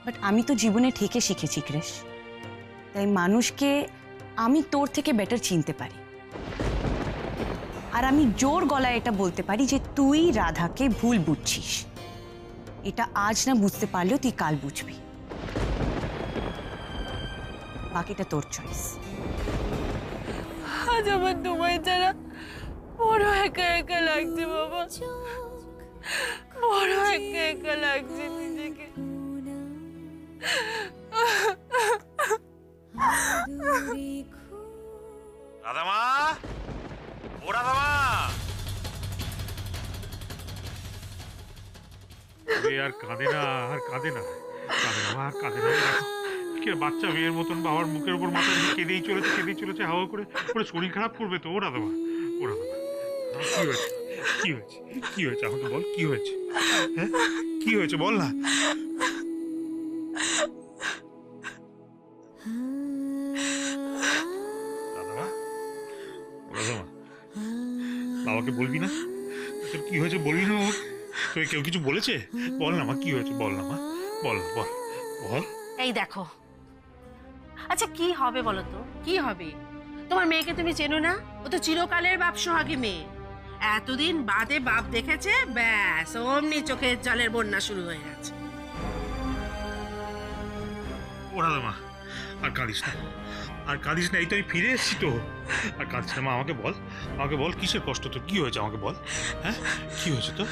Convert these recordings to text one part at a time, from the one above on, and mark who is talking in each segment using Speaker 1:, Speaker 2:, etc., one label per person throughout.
Speaker 1: But আমি তো জীবনে ঠেকে শিখেছি ক্রিস, তাই মানুষকে আমি তোর থেকে বেটার চিনতে পারি। আর আমি জোর গলায় এটা বলতে পারি যে তুই রাধাকে ভুল বুঝছিস। এটা আজ না বুঝতে পারলেও তুই কাল বুঝবি। বাকিটা তোর চয়েস।
Speaker 2: আজ আমার তোমায় ছাড়া বড় একা একা লাগছে বাবা, বড় একা একা লাগছে নিজেকে।
Speaker 3: রাধামা, ও রাধামা,
Speaker 4: আর কাঁদে না, আর কাঁদে না, কাঁদে না, আর কাঁদে না। কে বাচ্চা মেয়ের মতন বাবার মুখের উপর মাথা দিয়ে কেঁদেই চলেছে হাওয়া করে করে। শরীর খারাপ করবে তো। ও রাধামা, ও রাধামা, কি হয়েছে, কি হয়েছে, কি হয়েছে আমাকে বল, কি হয়েছে? হ্যাঁ, কি হয়েছে বল না। রাধামা, ও রাধামা, বাবাকে বলবি না? তোর কি হয়েছে বলবি না? তোকে কেউ কিছু বলেছে? বল না মা, কি হয়েছে বল না মা, বল বল বল।
Speaker 2: এই দেখো, আচ্ছা কি হবে বলো তো, কি হবে? তোমার মেয়েকে তুমি চেনো না? ও তো চিরকালের বাপ সোহাগী মেয়ে। এতদিন বাদে বাপ দেখেছে, ব্যাস অমনি চোখের জলের বন্যা শুরু হয়ে গেছে।
Speaker 4: ও রাধামা, আর কাঁদিস না, আর কাঁদিস না, এই তো আমি ফিরে এসেছি তো। আর কাঁদিস না মা, আমাকে বল, আমাকে বল কিসের কষ্ট তোর, কি হয়েছে আমাকে বল। হ্যাঁ, কি হয়েছে তোর?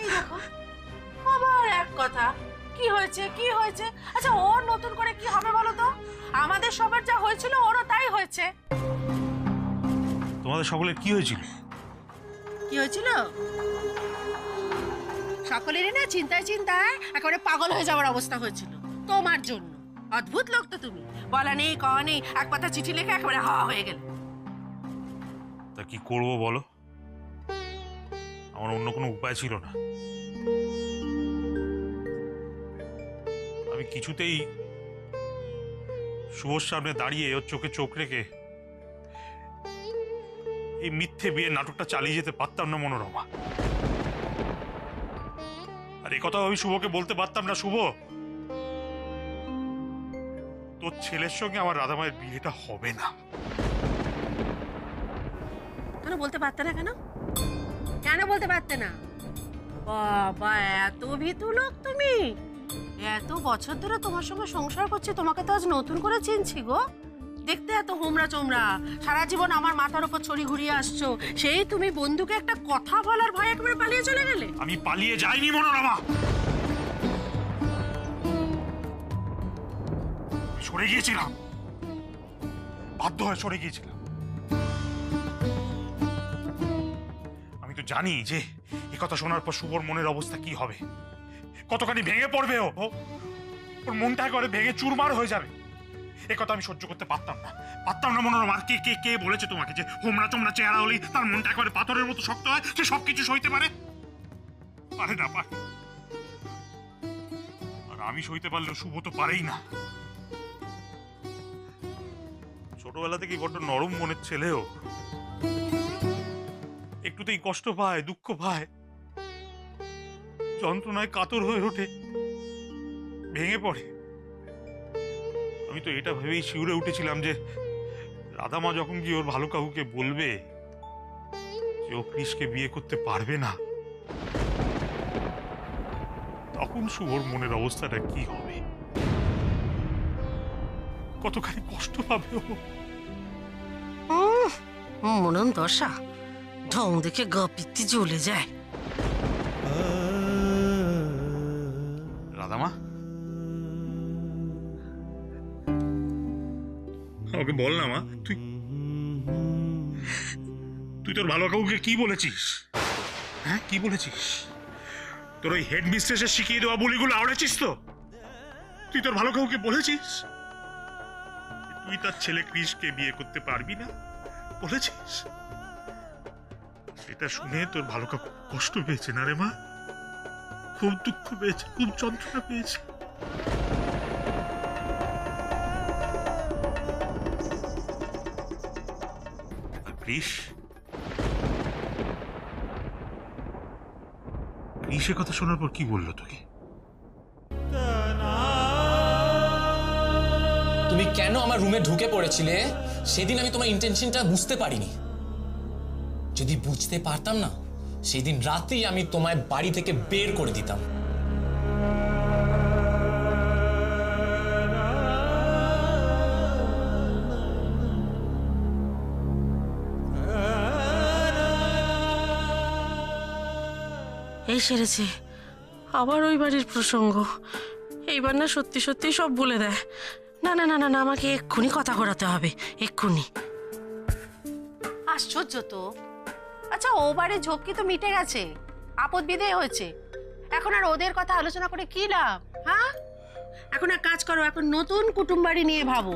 Speaker 2: এই দেখো, আবার এক কথা, কি হয়েছে কি হয়েছে? আচ্ছা ওর নতুন করে কি হবে বলো তো? আমাদের সবার যা হয়েছিল ওরও তাই হয়েছে।
Speaker 4: তোমাদের সকলের কি হয়েছিল?
Speaker 2: কি হয়েছিল? সকলেরই না চিন্তায় চিন্তায় একেবারে পাগল হয়ে যাওয়ার অবস্থা হয়েছিল তোমার জন্য। অদ্ভুত লোক তো তুমি, বলা নেই কওয়া নেই, এক পাতা চিঠি লিখে একেবারে হাওয়া হয়ে গেল।
Speaker 4: তা কি করবো বলো, আমার অন্য কোনো উপায় ছিল না। আমি কিছুতেই শুভর সামনে দাঁড়িয়ে ওর চোখে চোখ রেখে এই মিথ্যে বিয়ের নাটকটা চালিয়ে যেতে পারতাম না মনোরমা। আর এ কথাও আমি শুভকে বলতে পারতাম না, শুভ তোর ছেলের সঙ্গে আমার রাধামায়ের বিয়েটা হবে না।
Speaker 2: কেন বলতে পারতে না? কেন কেন বলতে পারতে না? বাবা এত ভীতু লোক তুমি! এত বছর ধরে তোমার সঙ্গে সংসার করছি, তোমাকে তো আজ নতুন করে চিনছি গো। দেখতে এত হোমরা চোমরা, সারা জীবন আমার মাথার উপর ছড়ি ঘুরিয়ে আসছো, সেই তুমি বন্ধুকে একটা কথা বলার ভয়ে একেবারে পালিয়ে চলে গেলে।
Speaker 4: আমি পালিয়ে যাইনি মনোরমা, সরে গিয়েছিলাম, বাধ্য হয়ে সরে গিয়েছিলাম। আমি তো জানি যে এ কথা শোনার পর শুভর মনের অবস্থা কি হবে, কতখানি ভেঙে পড়বে ও, ওর মনটা করে ভেঙে চুরমার হয়ে যাবে। এ কথা আমি সহ্য করতে পারতাম না মনোরমা। কে কে কে বলেছে তোমাকে যে হোমরা চোমরা চেহারা হলেই তার মনটা একেবারে পাথরের মতো শক্ত হয়, সে সবকিছু সইতে পারে? পারে না, পারে। আর আমি সইতে পারলেও শুভ তো পারেই না। ছোটবেলা থেকেই বড্ড নরম মনের ছেলেও, একটুতেই কষ্ট পায়, দুঃখ পায়, যন্ত্রণায় কাতর হয়ে ওঠে, ভেঙে পড়ে। আমি তো এটা ভেবেই শিউরে উঠেছিলাম যে রাধামা যখন গিয়ে ওর ভালো কাউকে বলবে যে ও কৃষকে বিয়ে করতে পারবে না, তখন শুভর মনের অবস্থাটা কি হবে, কতখানি কষ্ট পাবে ও।
Speaker 2: মনন দশা, ঢং দেখে গা পিত্তি জ্বলে যায়।
Speaker 4: রাধামা, আমাকে বল না মা, তুই তুই তোর ভালো কাউকে কি বলেছিস? হ্যাঁ, কি বলেছিস? তোর ওই হেড মিস্ট্রেসের শিখিয়ে দেওয়া বলিগুলো আওড়াচ্ছিস তো? তুই তোর ভালো কাউকে বলেছিস তুই তার ছেলে কৃষকে বিয়ে করতে পারবি না? বলেছিস? সেটা শুনে তোর ভালো কাকু কষ্ট পেয়েছে না রে মা? খুব দুঃখ পেয়েছে, খুব যন্ত্রণা পেয়েছে। কৃষের কথা শোনার পর কি বললো তোকে?
Speaker 5: তুমি কেন আমার রুমে ঢুকে পড়েছিলে সেদিন আমি তোমার ইন্টেনশনটা বুঝতে পারিনি। যদি বুঝতে পারতাম না, সেদিন রাতেই আমি তোমায় বাড়ি থেকে বের করে দিতাম।
Speaker 2: এই সেরেছে, আবার ওই বাড়ির প্রসঙ্গ। এইবার না সত্যি সত্যি সব বলে দেয়। না না না না না, আমাকে এক্ষুনি কথা ঘোরাতে হবে, এক্ষুনি। আশ্চর্য তো। আচ্ছা, ও বাড়ির ঝক্কি তো মিটে গেছে, আপদ বিদেয় হয়েছে। এখন আর ওদের কথা আলোচনা করে কি লাভ? হ্যাঁ, এখন এক কাজ করো, এখন নতুন কুটুম বাড়ি নিয়ে ভাবো।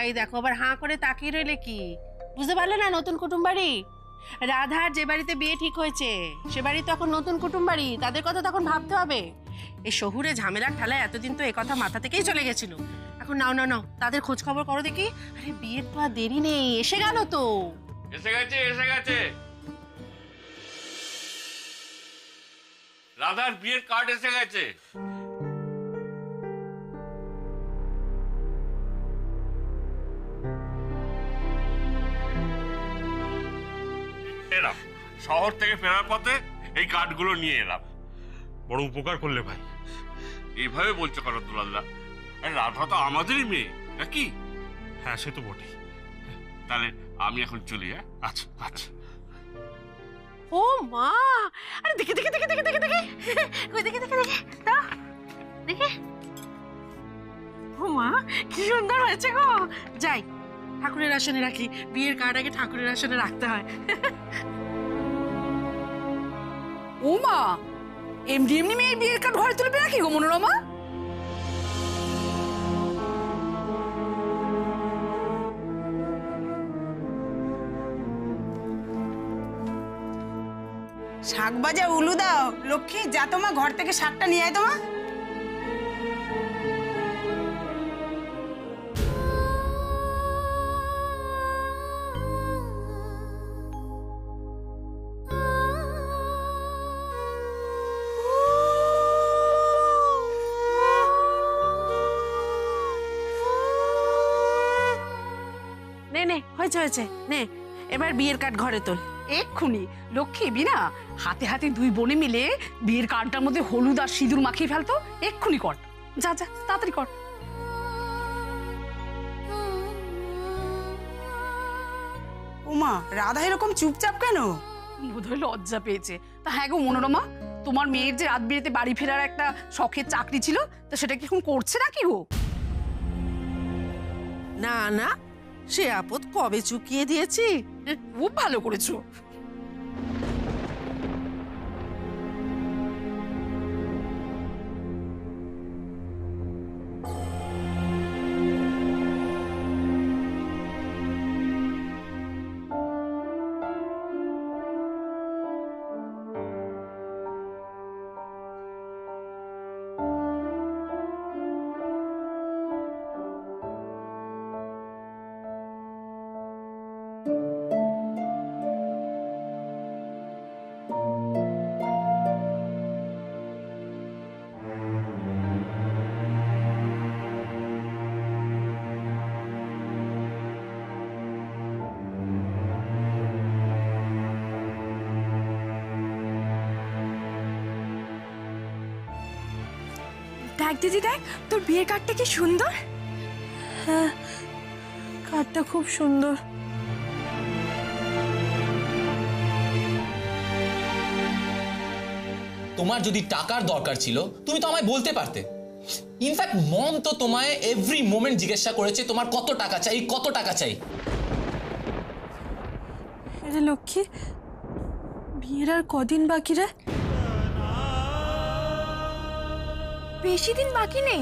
Speaker 2: এই দেখো, আবার হাঁ করে তাকিয়ে রইলে কি? বুঝতে পারলে না? নতুন কুটুম বাড়ি, রাধার যে বাড়িতে বিয়ে ঠিক হয়েছে সে বাড়ি তো এখন নতুন কুটুম বাড়ি, তাদের কথা তখন ভাবতে হবে। এই শহুরে ঝামেলার ঠালায় এতদিন তো কথা মাথা থেকেই চলে গেছিল। এখন নাও নাও নাও, তাদের খোঁজ খবর করো দেখি। আরে বিয়ের তো আর দেরি নেই, এসে গেল তো।
Speaker 3: এসে গেছে, এসে গেছে। রাধার বিয়ের কার্ড এসে গেছে। এলাম শহর থেকে ফেরার পথে এই কার্ডগুলো নিয়ে এলাম।
Speaker 4: বড় উপকার করলে ভাই।
Speaker 3: এইভাবে বলছো কেন দুলালদা? রাধা তো আমাদেরই মেয়ে নাকি?
Speaker 4: হ্যাঁ, সে তো বটেই।
Speaker 3: তাহলে আমি এখন চলি। হ্যাঁ,
Speaker 4: আচ্ছা আচ্ছা।
Speaker 2: ও মা, আরে দেখে দেখে দেখে দেখে দেখে দেখে কই দেখে দেখে দেখে দাও দেখে। ও মা, কি সুন্দর হয়েছে গো। যাই ঠাকুরের আসনে রাখি, বিয়ের কার্ড আগে ঠাকুরের আসনে রাখতে হয়।
Speaker 6: ও মা, এমনি এমনি মেয়ে বিয়ের কার্ড ঘরে তুলবে নাকি গো মনোরমা?
Speaker 1: শাক ভাজা উলু দাও লক্ষ্মী, যা তোমা ঘর থেকে শাকটা নিয়ে আয় তোমা।
Speaker 2: নে নে, হয়েছে হয়েছে, নে এবার বিয়ের কার্ড ঘরে তোল।
Speaker 6: এক্ষুনি লক্ষ্মী বিনা, হাতে হাতে দুই বোনে মিলে বিয়ের কার্ডটার মধ্যে হলুদ আর সিঁদুর মাখিয়ে ফেলতো। এক্ষুনি কর, যা যা তাড়াতাড়ি কর।
Speaker 1: ওমা, রাধা এরকম চুপচাপ কেন?
Speaker 6: বোধহয় লজ্জা পেয়েছে। তা হ্যাঁ গো মনোরমা, তোমার মেয়ের যে রাত বিরেতে বাড়ি ফেরার একটা শখের চাকরি ছিল, তো সেটা কি এখন করছে নাকি গো?
Speaker 2: না না, সে আপদ কবে চুকিয়ে দিয়েছি।
Speaker 6: খুব ভালো করেছো।
Speaker 7: দেখ দিদি দেখ, তোর বিয়ের কার্ডটা কি সুন্দর। হ্যাঁ, কার্ডটা খুব সুন্দর।
Speaker 5: তোমার যদি টাকার দরকার ছিল তুমি তো আমায় বলতে পারতে। ইনফ্যাক্ট মম তো তোমায় এভরি মোমেন্ট জিজ্ঞাসা করেছে তোমার কত টাকা চাই, কত টাকা চাই।
Speaker 7: আরে লক্ষ্মী, বিয়ের আর কদিন বাকি রে? বেশি দিন বাকি নেই।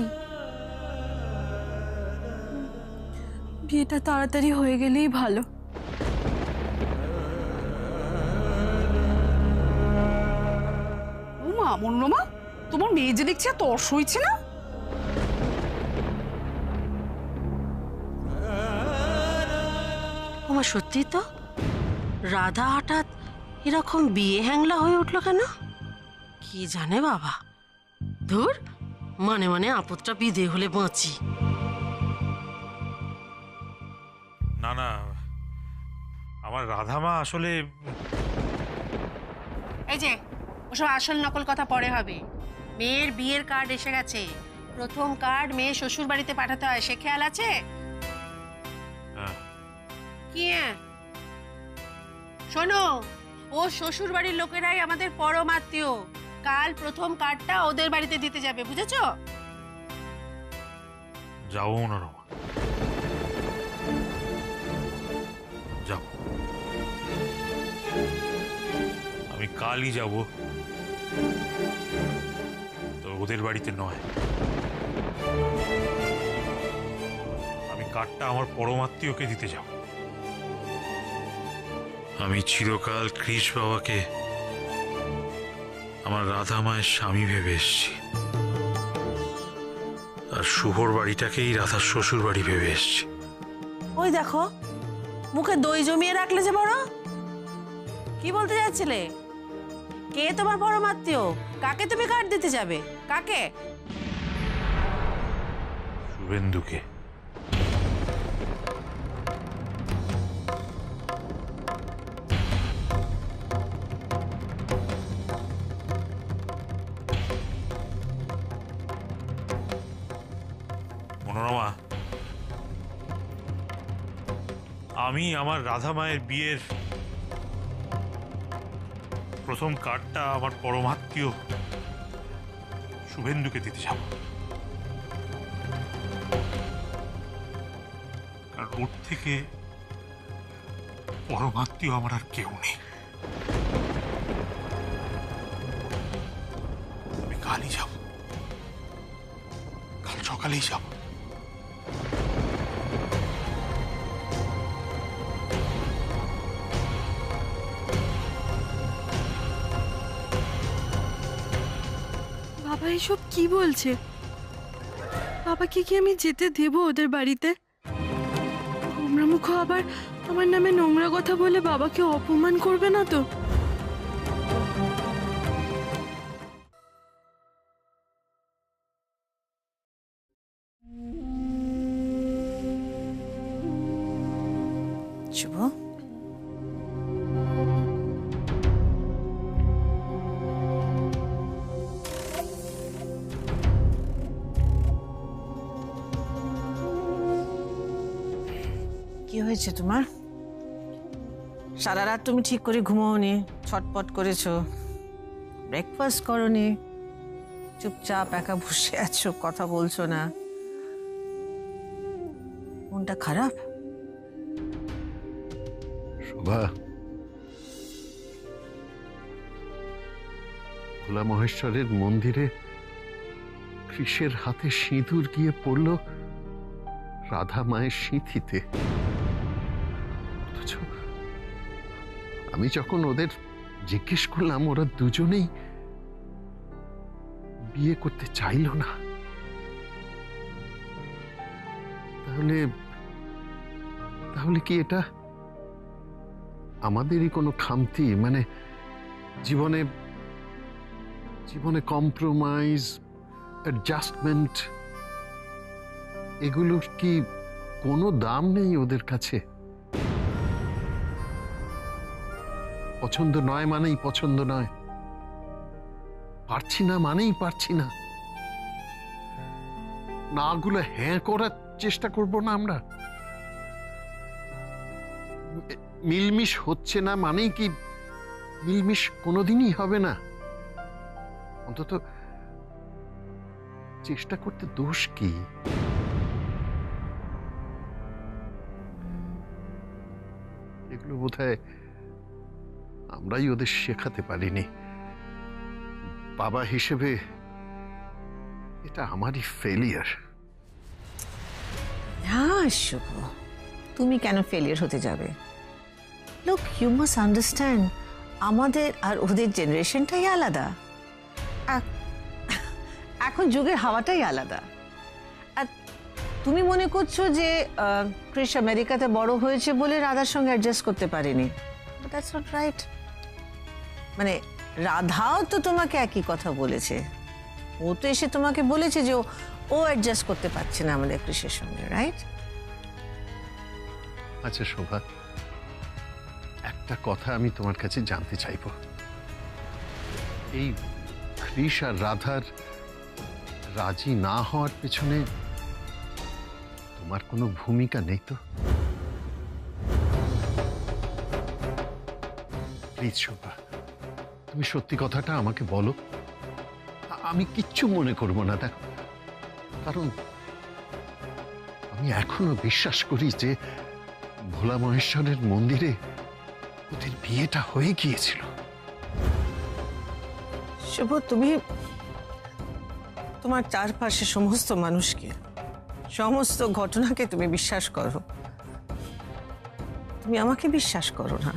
Speaker 7: বিয়েটা তাড়াতাড়ি হয়ে গেলেই ভালো।
Speaker 6: ও মা মনোরমা, তোমার মেয়ে যে দেখছি আর তর্স হয়েছে না?
Speaker 2: ওমা, সত্যি তো, রাধা হঠাৎ এরকম বিয়ে হ্যাংলা হয়ে উঠলো কেন কি জানে বাবা। ধুর, মানে মানে আপদটা বিদে হলে বাঁচি।
Speaker 4: না না, আমার রাধামা আসলে
Speaker 2: এই যে ওসব আসল নকল কথা পরে হবে। মেয়ের বিয়ের কার্ড এসে গেছে, প্রথম কার্ড মেয়ে শ্বশুর বাড়িতে পাঠাতে হয়, সে খেয়াল আছে?
Speaker 4: হ্যাঁ।
Speaker 2: কি হ্যাঁ? শোনো, ও শ্বশুর বাড়ির লোকেরাই আমাদের পরম আত্মীয়। কাল প্রথম কার্ডটা ওদের বাড়িতে দিতে যাবে, বুঝেছো?
Speaker 4: যাবো মনোরমা, যাব, আমি কালই যাব, তো ওদের বাড়িতে নয়। আমি কার্ডটা আমার পরমাত্মীয়কে দিতে যাব। আমি চিরকাল কৃষ বাবাকে আমার রাধা মায়ের স্বামী ভেবে এসছি, আর শুভর বাড়িটাকেই রাধার শ্বশুর বাড়ি ভেবে এসছি।
Speaker 2: ওই দেখো, মুখে দই জমিয়ে রাখলে যে বড়। কি বলতে যাচ্ছিলে? কে তোমার পরম আত্মীয়? কাকে তুমি কার্ড দিতে যাবে? কাকে?
Speaker 4: শুভেন্দুকে। মনোরমা, আমি আমার রাধা মায়ের বিয়ের প্রথম কার্ডটা আমার পরমাত্মীয় শুভেন্দুকে দিতে যাব, কারণ ওর থেকে পরমাত্মীয় আমার আর কেউ নেই। আমি কালই যাব, কাল সকালেই যাব।
Speaker 7: বাবা এসব কি বলছে? বাবাকে কি আমি যেতে দেব ওদের বাড়িতে? গোমরা মুখ আবার আমার নামে নোংরা কথা বলে বাবাকে অপমান করবে না তো?
Speaker 1: শুভ,
Speaker 2: কি হয়েছে তোমার? সারা রাত তুমি ঠিক করে ঘুমোওনি, ছটপট করেছো, ব্রেকফাস্ট করোনি, চুপচাপ একা বসে আছো, কথা বলছো না। মনটা খারাপ?
Speaker 8: শোভা, ভোলা মহেশ্বরের মন্দিরে কৃষের হাতে সিঁদুর গিয়ে পড়ল রাধা মায়ের সিঁথিতে। অথচ আমি যখন ওদের জিজ্ঞেস করলাম, ওরা দুজনেই বিয়ে করতে চাইল না। তাহলে তাহলে কি এটা আমাদেরই কোনো খামতি? মানে জীবনে জীবনে কম্প্রোমাইজ, অ্যাডজাস্টমেন্ট, এগুলোর কি কোনো দাম নেই ওদের কাছে? পছন্দ নয় মানেই পছন্দ নয়, পারছি না মানেই পারছি না। নাগুলো হ্যাঁ করার চেষ্টা করব না আমরা? মিলমিশ হচ্ছে না মানেই কি মিলমিশ কোনোদিনই হবে না? অন্তত চেষ্টা করতে দোষ কি? এগুলো বোধহয় আমরাই ওদের শেখাতে পারিনি। বাবা হিসেবে এটা আমারই ফেলিয়ার।
Speaker 2: হ্যাঁ শুভ, তুমি কেন ফেলিয়ার হতে যাবে? লুক, ইউ মাস্ট আন্ডারস্ট্যান্ড, আমাদের আর ওদের জেনারেশনটাই আলাদা। এখন যুগের হাওয়াটাই আলাদা। আর তুমি মনে করছো যে ক্রিশ আমেরিকাতে বড় হয়েছে বলে রাধার সঙ্গে অ্যাডজাস্ট করতে পারেনি। That's not right. মানে রাধাও তো তোমাকে একই কথা বলেছে। ও তো এসে তোমাকে বলেছে যে ও অ্যাডজাস্ট করতে পারছে না আমাদের ক্রিশের সঙ্গে, রাইট?
Speaker 8: আচ্ছা শোভা, একটা কথা আমি তোমার কাছে জানতে চাইব। এই কৃষ আর রাধার রাজি না হওয়ার পেছনে তোমার কোনো ভূমিকা নেই তো? প্লিজ শোভা, তুমি সত্যি কথাটা আমাকে বলো। আমি কিচ্ছু মনে করব না। দেখো, কারণ আমি এখনো বিশ্বাস করি যে ভোলা মহেশ্বরের মন্দিরে ওদের বিয়েটা হয়ে গিয়েছিল।
Speaker 2: শুভ, তুমি তোমার চারপাশে সমস্ত মানুষকে, সমস্ত ঘটনাকে তুমি বিশ্বাস করো, তুমি আমাকে বিশ্বাস করো না।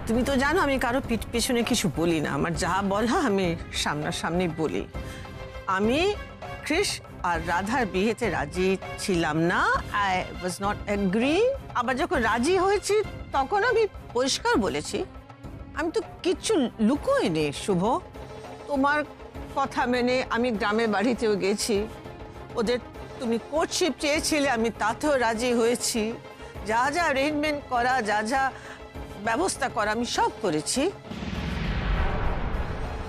Speaker 2: তুমি তো জানো আমি কারো পিঠ পেছনে কিছু বলি না, আমার যা বলা আমি সামনাসামনি বলি। আমি কৃষ আর রাধার বিয়েতে রাজি ছিলাম না, আই ওয়াজ নট এগ্রি। আবার যখন রাজি হয়েছি তখন আমি পরিষ্কার বলেছি, আমি তো কিচ্ছু লুকোইনি। শুভ, তোমার কথা মেনে আমি গ্রামের বাড়িতেও গেছি, ওদের তুমি কোর্টশিপ চেয়েছিলে, আমি তাতেও রাজি হয়েছি। যা যা অ্যারেঞ্জমেন্ট করা, যা যা ব্যবস্থা করা আমি সব করেছি।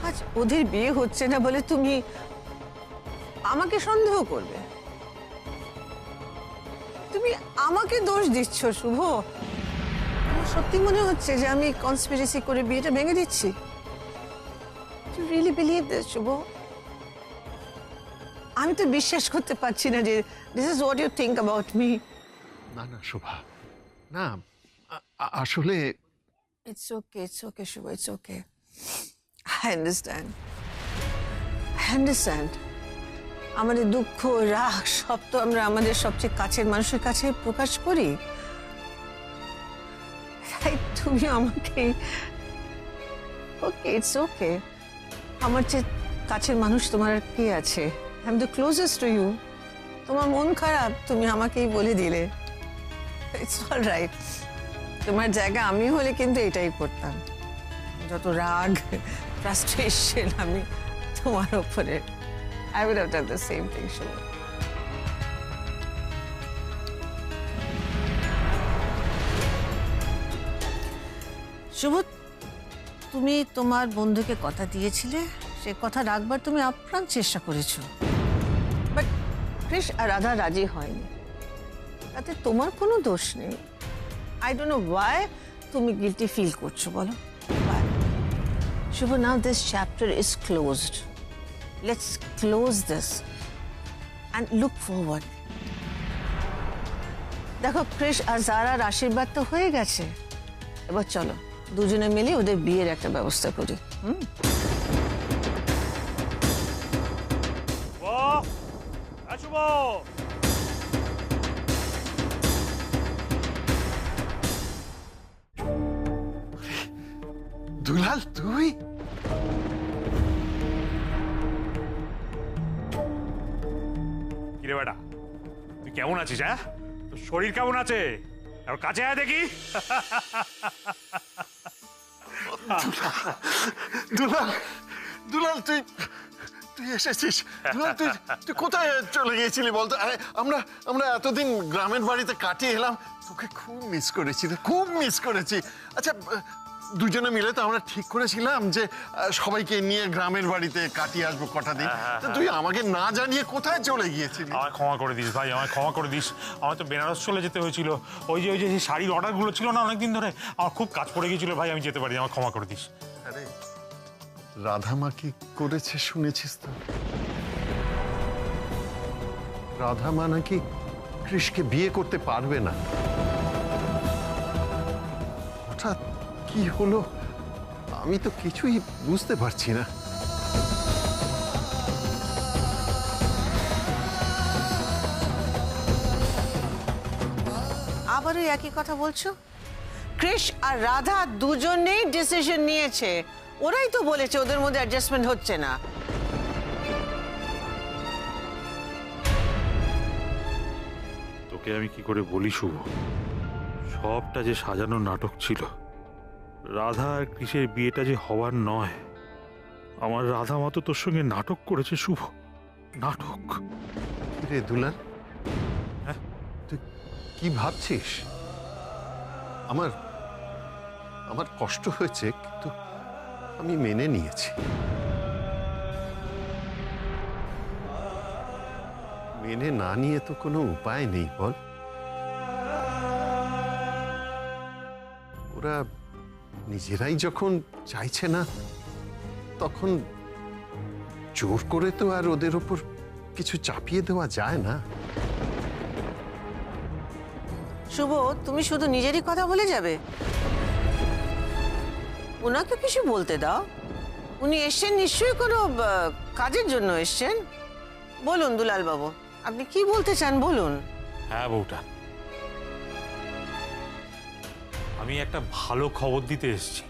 Speaker 2: আজ ওদের বিয়ে হচ্ছে না বলে তুমি আমাকে সন্দেহ করবে? তুমি আমাকে দোষ দিচ্ছ শুভ। তোমার সত্যি মনে হচ্ছে যে আমি কনস্পিরেসি করে বিয়েটা ভেঙে দিচ্ছি? You really believe this, শুভ? আমি তো বিশ্বাস করতে পারছি না যে this is what you think about me.
Speaker 8: না না শোভা, না, আসলে
Speaker 2: It's okay, Shubho, it's okay. I understand. আমাদের দুঃখ, রাগ সব তো আমরা আমাদের সবচেয়ে কাছের মানুষের কাছে প্রকাশ করি। তাই তুমি আমাকে ওকে, ইটস ওকে। আমার চেয়ে কাছের মানুষ তোমার আর কে আছে? I am the closest to you. তোমার মন খারাপ, তুমি আমাকেই বলে দিলে। It's all right. তোমার জায়গা আমি হলে কিন্তু এটাই করতাম। যত রাগ, ফ্রাস্ট্রেশন আমি তোমার উপরে, I would have done the same thing, Shiv. শুভ, তুমি তোমার বন্ধুকে কথা দিয়েছিলে, সে কথা রাখবার তুমি আপ্রাণ চেষ্টা করেছো, বাট কৃষ আর রাধা রাজি হয়নি। তাতে তোমার কোনো দোষ নেই। আই ডোন্ট নো ওয়াই তুমি গিল্টি ফিল করছো, বলো। Shubho, now this chapter is closed. Let's close this and look forward. দেখো, কৃষ আর জারার আশীর্বাদ তো হয়ে গেছে, এবার চলো দুজনে মিলে ওদের বিয়ের একটা ব্যবস্থা করি।
Speaker 8: দুলাল, তুই?
Speaker 4: কিরে বেটা, তুই কেমন আছিস? হ্যাঁ, তোর শরীর কেমন আছে? আর কাছে আয় দেখি।
Speaker 8: দুলাল, দুলাল, তুই এসেছিস? দুলাল, তুই কোথায় চলে গিয়েছিলি বলতো? আরে আমরা এতদিন গ্রামের বাড়িতে কাটিয়ে এলাম, তোকে খুব মিস করেছি রে, খুব মিস করেছি। আচ্ছা, দুজনে মিলে তো আমরা ঠিক করেছিলাম যে সবাইকে নিয়ে গ্রামের বাড়িতে কাটিয়ে আসবো কটা দিন। তো তুই আমাকে না জানিয়ে কোথায় চলে গিয়েছিলি?
Speaker 4: আমায় ক্ষমা করে দিস ভাই, আমায় ক্ষমা করে দিস। আমার তো বেনারস চলে যেতে হয়েছিল, ওই যে শাড়ির অর্ডারগুলো ছিল না অনেকদিন ধরে, আমার খুব কাজ পড়ে গিয়েছিল ভাই, আমি যেতে পারি, আমার ক্ষমা করে দিস।
Speaker 8: আরে রাধামা কি করেছে শুনেছিস তো? রাধামা নাকি কৃষকে বিয়ে করতে পারবে না। হঠাৎ কি হলো আমি তো কিছুই বুঝতে পারছি না।
Speaker 2: আবারও একই কথা বলছো? কৃষ আর রাধা দুজনেই ডিসিশন নিয়েছে, ওরাই তো বলেছে ওদের মধ্যে অ্যাডজাস্টমেন্ট হচ্ছে না।
Speaker 9: তোকে আমি কি করে বলি শুভ, সবটা যে সাজানো নাটক ছিল। রাধা আর কৃষের বিয়েটা যে হওয়ার নয়, আমার রাধা মা তো তোর সঙ্গে নাটক করেছে শুভ, নাটক।
Speaker 8: রে দুলাল, তুই কি কি ভাবছিস? আমার আমার কষ্ট হয়েছে, কিন্তু আমি মেনে নিয়েছি। মেনে না নিয়ে তো কোনো উপায় নেই বল। ওরা নিজেরাই যখন চাইছে না, তখন জোর করে তো আর ওদের ওপর কিছু চাপিয়ে দেওয়া যায় না।
Speaker 2: শুভ, তুমি শুধু নিজেরই কথা বলে যাবে? ওনাকে কিছু বলতে দাও। উনি এসছেন নিশ্চয়ই কোনো কাজের জন্য এসছেন। বলুন দুলাল বাবু, আপনি কি বলতে চান বলুন।
Speaker 9: হ্যাঁ বউটা, আমি একটা ভালো খবর দিতে এসেছি।